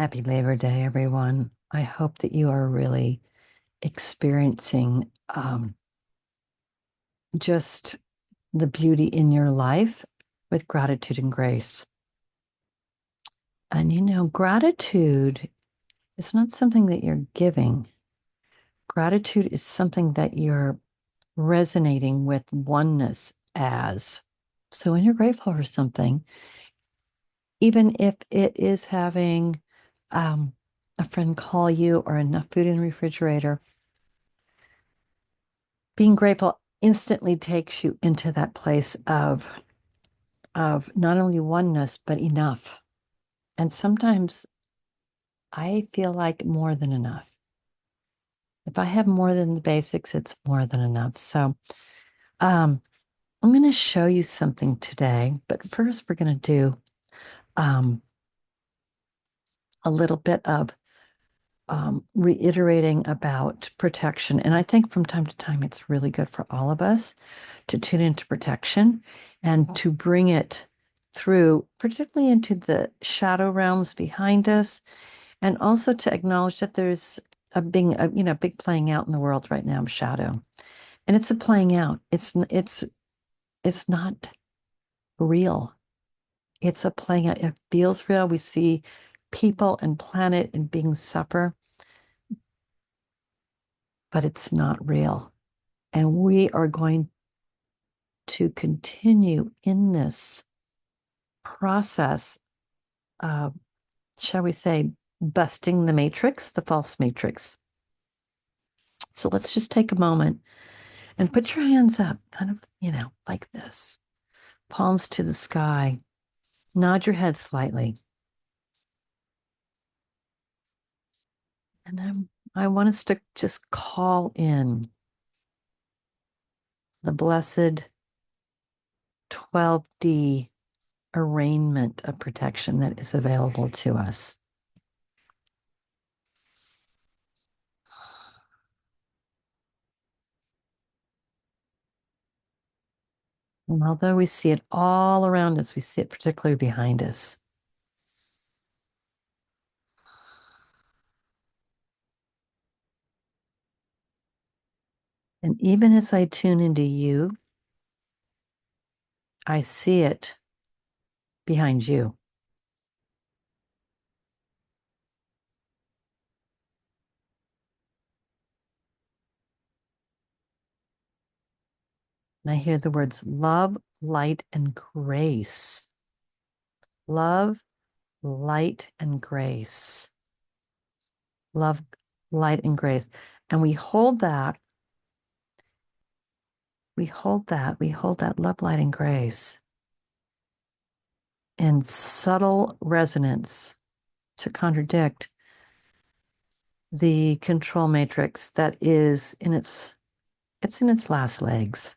Happy Labor Day, everyone. I hope that you are really experiencing just the beauty in your life with gratitude and grace. And gratitude is not something that you're giving. Gratitude is something that you're resonating with oneness as. So when you're grateful for something, even if it is having a friend call you or enough food in the refrigerator, being grateful instantly takes you into that place of not only oneness but enough. And sometimes I feel like more than enough. If I have more than the basics, it's more than enough. So um, I'm going to show you something today, but first we're going to do um, a little bit of reiterating about protection. And I think from time to time, it's really good for all of us to tune into protection and to bring it through, particularly into the shadow realms behind us, and also to acknowledge that there's a big playing out in the world right now of shadow, and it's a playing out. It's not real. It's a playing out. It feels real. We see people and planet and beings suffer, but it's not real. And we are going to continue in this process of, shall we say, busting the matrix, the false matrix. So let's just take a moment and put your hands up, kind of, like this, palms to the sky. Nod your head slightly. And I want us to just call in the blessed 12D arraignment of protection that is available to us. And although we see it all around us, we see it particularly behind us. And even as I tune into you, I see it behind you. And I hear the words love, light, and grace. Love, light, and grace. Love, light, and grace. And we hold that, love, light, and grace in subtle resonance to contradict the control matrix that is it's in its last legs.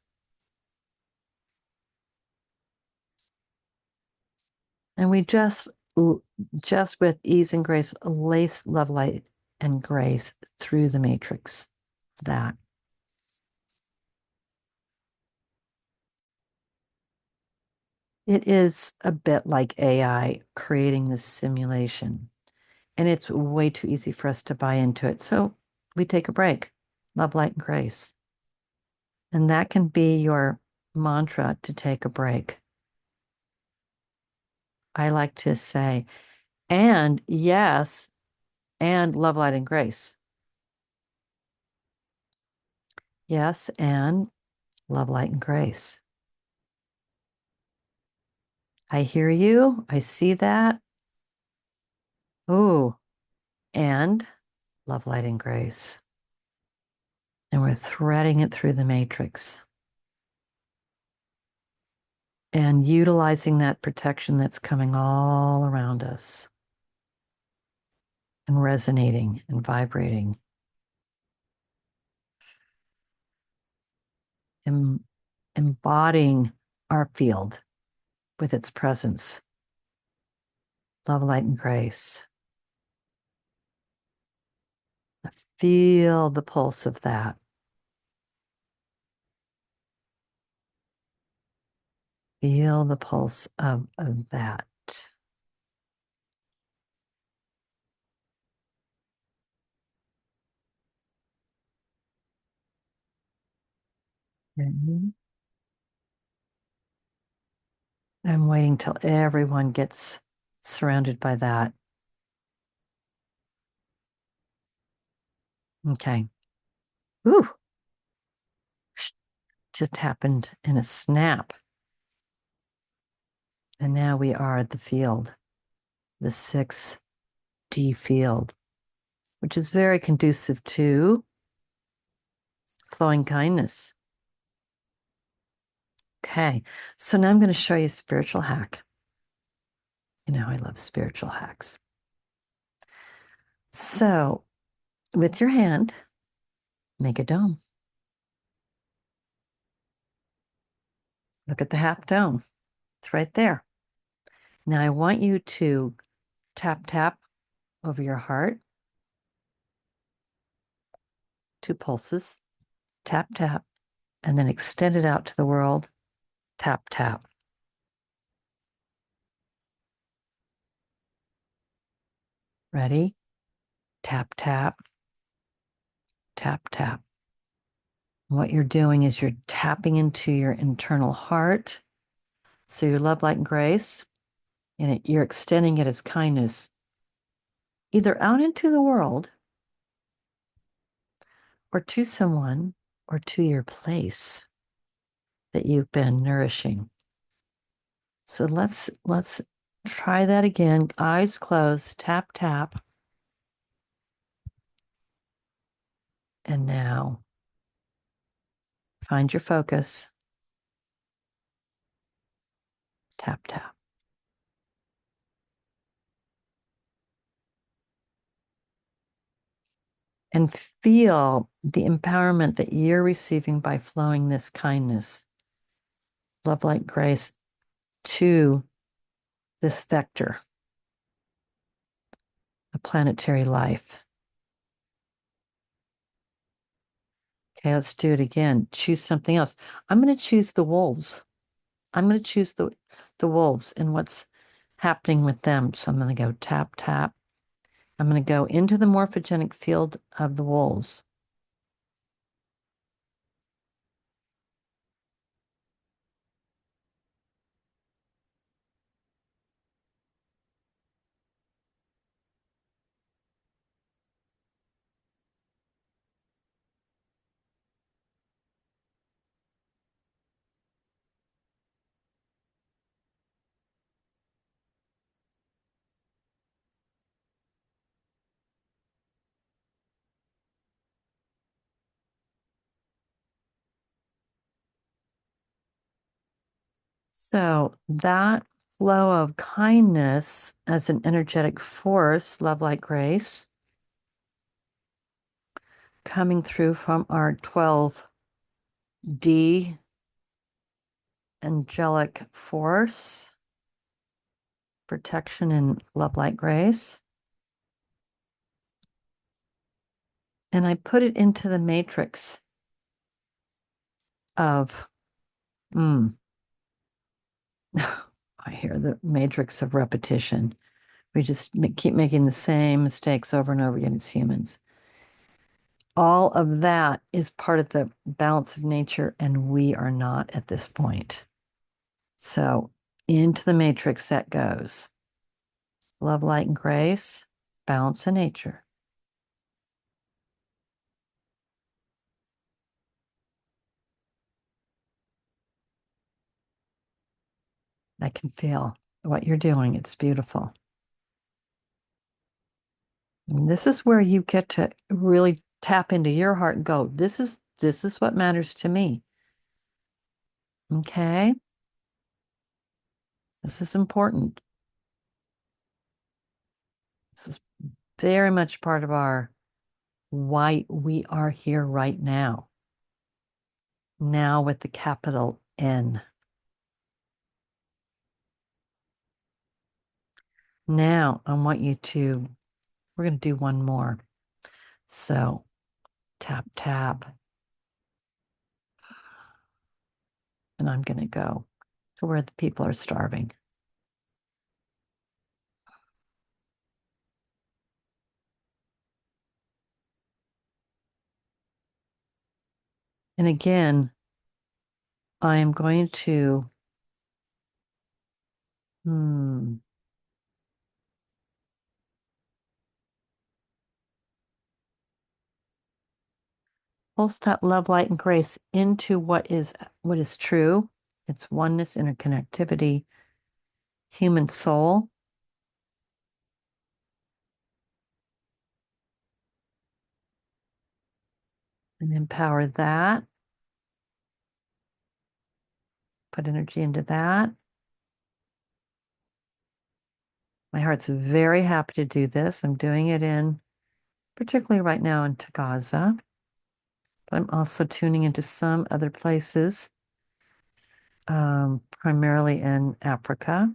And we just with ease and grace lace love, light, and grace through the matrix. That it is a bit like AI creating this simulation, and it's way too easy for us to buy into it. So we take a break. Love, light, and grace. And that can be your mantra, to take a break. I like to say, and yes, and love, light, and grace. Yes, and love, light, and grace. I hear you. I see that. Oh, and love, light, and grace. And we're threading it through the matrix and utilizing that protection that's coming all around us and resonating and vibrating, embodying our field with its presence. Love, light, and grace. Feel the pulse of that. Feel the pulse of that. Okay. I'm waiting till everyone gets surrounded by that. Okay. Ooh, just happened in a snap. And now we are at the field, the 6D field, which is very conducive to flowing kindness. Okay, so now I'm going to show you a spiritual hack. You know, I love spiritual hacks. So, with your hand, make a dome. Look at the half dome. It's right there. Now, I want you to tap, tap over your heart, 2 pulses, tap, tap, and then extend it out to the world, tap, tap. Ready? Tap, tap, tap, tap. What you're doing is you're tapping into your internal heart. So your love, light, and grace, and you're extending it as kindness, either out into the world or to someone or to your place that you've been nourishing. So let's try that again. Eyes closed, tap, tap. And now find your focus. Tap, tap. And feel the empowerment that you're receiving by flowing this kindness, love, light, grace to this vector of planetary life. Okay, let's do it again. Choose something else. I'm going to choose the wolves. I'm going to choose the wolves and what's happening with them. So I'm going to go tap, tap. I'm going to go into the morphogenic field of the wolves. So that flow of kindness as an energetic force, love, light, grace, coming through from our 12D angelic force, protection and love, light, grace. And I put it into the matrix of, I hear the matrix of repetition. We just keep making the same mistakes over and over again as humans. All of that is part of the balance of nature, and we are not at this point. So, into the matrix that goes love, light, and grace, balance of nature. I can feel what you're doing. It's beautiful. And this is where you get to really tap into your heart and go, this is what matters to me. Okay? This is important. This is very much part of our why we are here right now. Now with the capital N. Now I want you to, we're going to do one more. So tap, tap, and I'm going to go to where the people are starving. And again, I am going to, hmm, pulse that love, light, and grace into what is true. It's oneness, interconnectivity, human soul, and empower that. Put energy into that. My heart's very happy to do this. I'm doing it particularly right now in Tagaza, but I'm also tuning into some other places, primarily in Africa.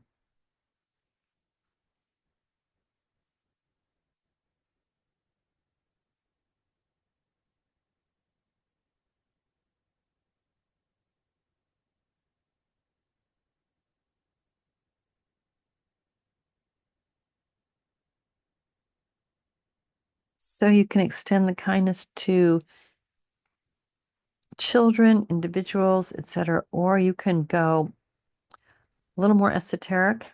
So you can extend the kindness to children, individuals, etc., or you can go a little more esoteric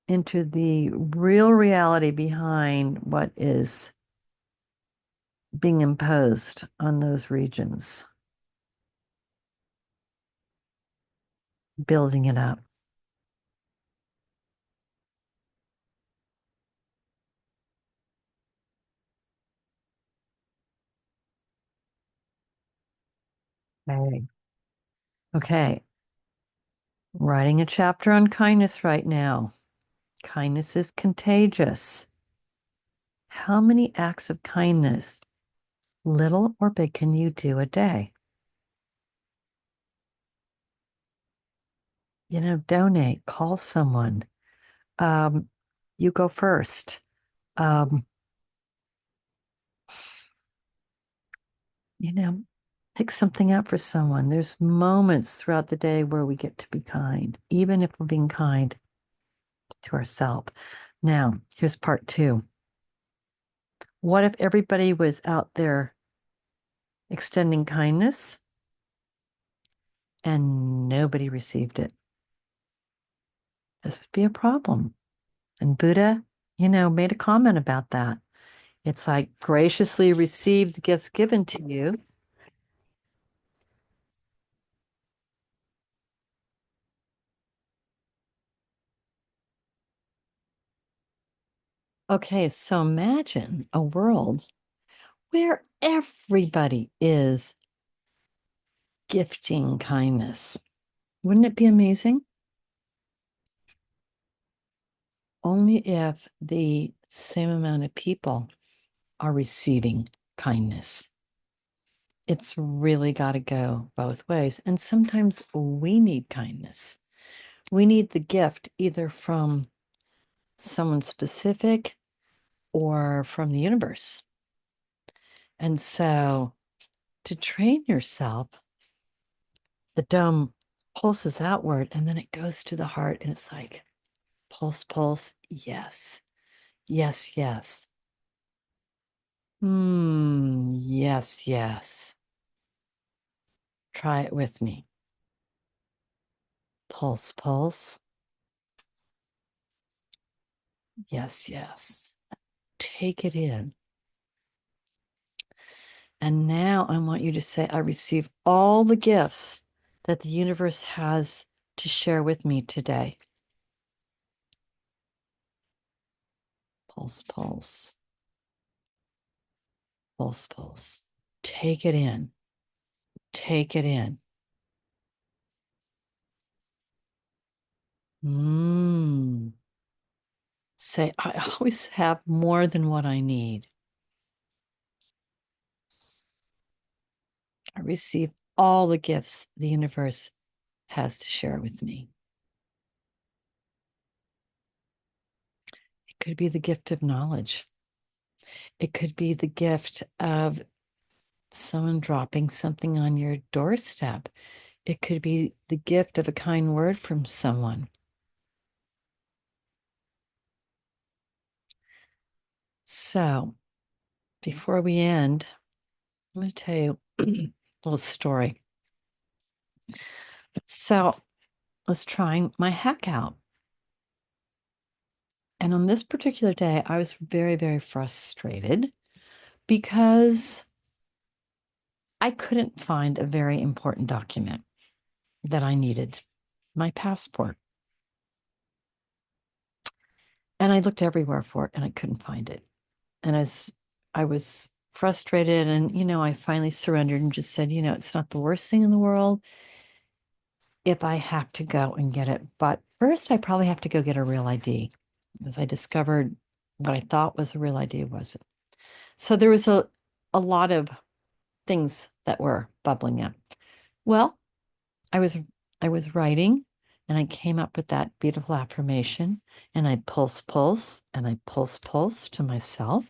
into the real reality behind what is being imposed on those regions, building it up. Okay. Okay. Writing a chapter on kindness right now. Kindness is contagious. How many acts of kindness, little or big, can you do a day? Donate, call someone. Um, you go first. Um, you know, pick something up for someone. There's moments throughout the day where we get to be kind, even if we're being kind to ourselves. Now, here's part two. What if everybody was out there extending kindness and nobody received it? This would be a problem. And Buddha, made a comment about that. It's like graciously receive the gifts given to you. Okay, so imagine a world where everybody is gifting kindness. Wouldn't it be amazing? Only if the same amount of people are receiving kindness. It's really got to go both ways. And sometimes we need kindness. We need the gift either from someone specific or from the universe. And so to train yourself, the dome pulses outward and then it goes to the heart and it's like pulse, pulse, yes, yes, yes. Yes, yes. Try it with me. Pulse, pulse. Yes, yes. Take it in. And now I want you to say, I receive all the gifts that the universe has to share with me today. Pulse, pulse, pulse, pulse. Take it in. Take it in. Mmm. Say, I always have more than what I need. I receive all the gifts the universe has to share with me. It could be the gift of knowledge. It could be the gift of someone dropping something on your doorstep. It could be the gift of a kind word from someone. So, before we end, I'm going to tell you a little story. So I was trying my heck out. And on this particular day, I was very, very frustrated because I couldn't find a very important document that I needed, my passport. And I looked everywhere for it and I couldn't find it. And as I was frustrated and, I finally surrendered and just said, it's not the worst thing in the world if I have to go and get it. But first, I probably have to go get a real ID, as I discovered what I thought was a real ID wasn't. So there was a lot of things that were bubbling up. Well, I was I was writing and I came up with that beautiful affirmation and I pulse and I pulse to myself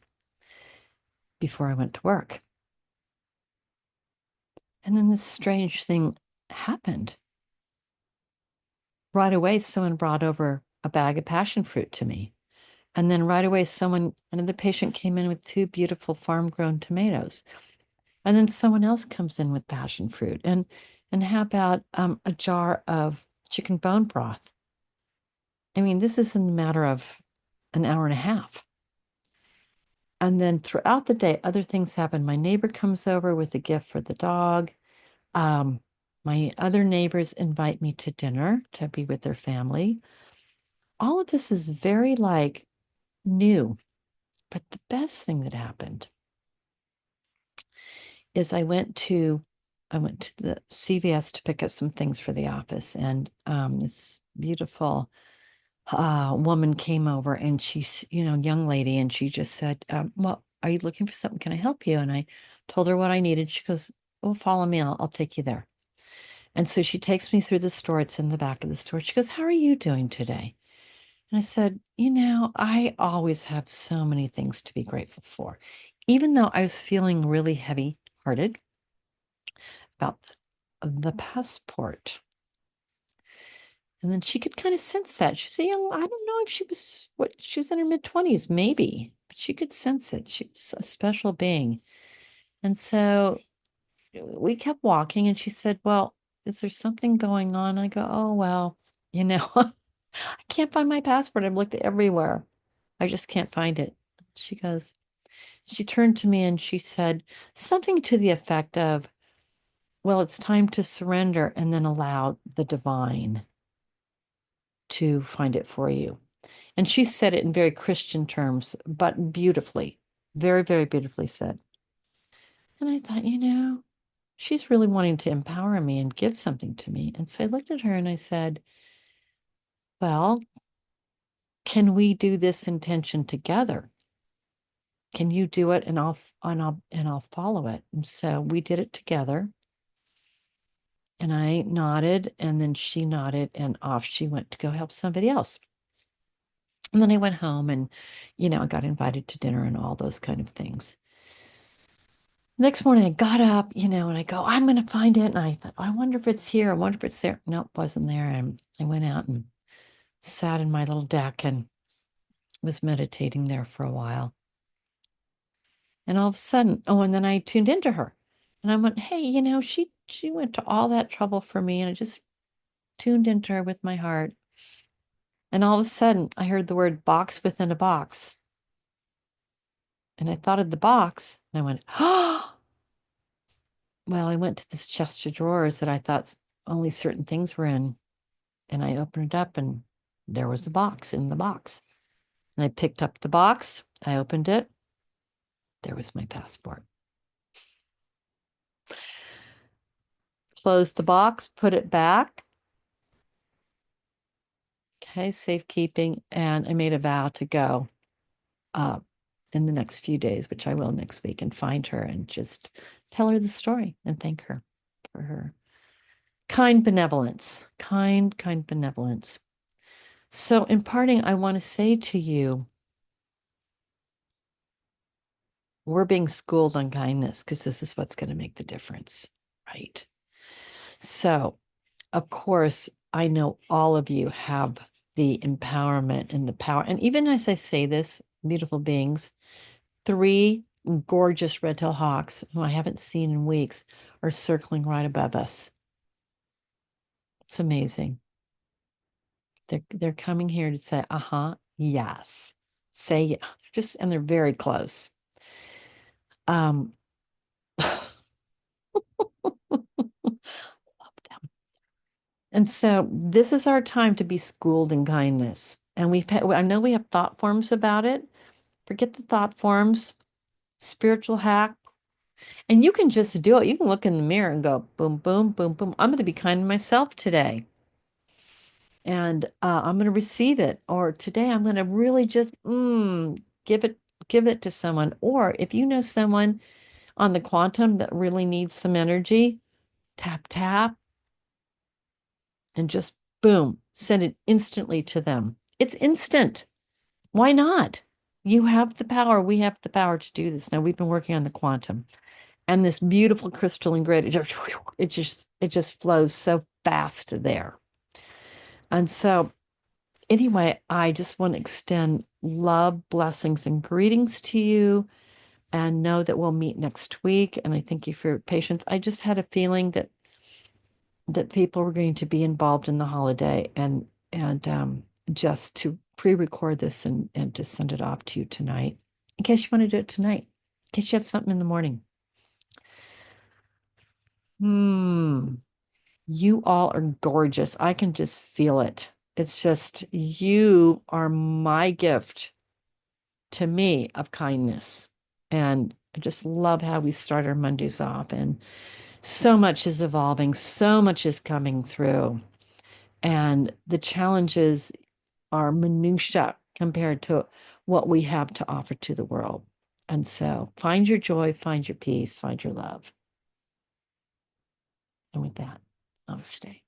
before I went to work. And then this strange thing happened. Right away, someone brought over a bag of passion fruit to me. And then right away, another patient came in with two beautiful farm-grown tomatoes. And then someone else comes in with passion fruit. And how about a jar of chicken bone broth? I mean, this is in a matter of an hour and a half. And then throughout the day, other things happen. My neighbor comes over with a gift for the dog. Um, my other neighbors invite me to dinner to be with their family. All of this is very like new. But the best thing that happened is I went to the CVS to pick up some things for the office, and this beautiful woman came over, and she's young lady, and she just said, "Well, are you looking for something? Can I help you?" And I told her what I needed. She goes, "Well, follow me. I'll take you there." And so she takes me through the store. It's in the back of the store. She goes, "How are you doing today?" And I said, I always have so many things to be grateful for. Even though I was feeling really heavy hearted about the passport. And then she could kind of sense that. She's a young, I don't know if she was in her mid-20s, maybe, but she could sense it. She was a special being. And so we kept walking and she said, "Well, is there something going on?" I go, "Oh, well, I can't find my passport. I've looked everywhere. I just can't find it." She goes, she turned to me and she said something to the effect of, "Well, it's time to surrender and then allow the divine to find it for you." And she said it in very Christian terms, but beautifully, very, very beautifully said. And I thought, she's really wanting to empower me and give something to me. And so I looked at her and I said, "Well, can we do this intention together? Can you do it and I'll follow it?" And so we did it together. And I nodded, and then she nodded, and off she went to go help somebody else. And then I went home and, I got invited to dinner and all those kind of things. Next morning, I got up, and I go, "I'm going to find it." And I thought, "I wonder if it's here. I wonder if it's there." Nope, wasn't there. And I went out and sat in my little deck and was meditating there for a while. And all of a sudden, oh, and then I tuned into her. And I went, "Hey, she went to all that trouble for me." And I just tuned into her with my heart. And all of a sudden, I heard the word box within a box. And I thought of the box and I went, "Oh, well, I went to this chest of drawers that I thought only certain things were in." And I opened it up and there was the box in the box. And I picked up the box, I opened it, there was my passport. Closed the box, put it back. Okay, safekeeping. And I made a vow to go uh, in the next few days, which I will next week, and find her and just tell her the story and thank her for her kind benevolence, kind benevolence. So, in parting, I want to say to you, we're being schooled on kindness because this is what's going to make the difference, right? So, of course, I know all of you have the empowerment and the power. And even as I say this, beautiful beings, three gorgeous red-tailed hawks who I haven't seen in weeks are circling right above us. It's amazing. They're coming here to say, uh-huh, yes. Say yeah. Just and they're very close. Um love them. And so this is our time to be schooled in kindness. And I know we have thought forms about it. Forget the thought forms, spiritual hack. And you can just do it. You can look in the mirror and go, boom, boom, boom, boom. I'm going to be kind to myself today. And I'm going to receive it. Or today I'm going to really just give it give it to someone. Or if you know someone on the quantum that really needs some energy, tap, tap, and just boom, send it instantly to them. It's instant. Why not? You have the power. We have the power to do this. Now we've been working on the quantum and this beautiful crystalline grid. It just flows so fast there. And so anyway, I just want to extend love, blessings, and greetings to you and know that we'll meet next week. And I thank you for your patience. I just had a feeling that people were going to be involved in the holiday and just to pre-record this and to send it off to you tonight in case you want to do it tonight, in case you have something in the morning. Hmm. You all are gorgeous. I can just feel it. It's just you are my gift to me of kindness. And I just love how we start our Mondays off. And so much is evolving, so much is coming through. And the challenges are minutia compared to what we have to offer to the world. And so find your joy, find your peace, find your love. And with that, namaste.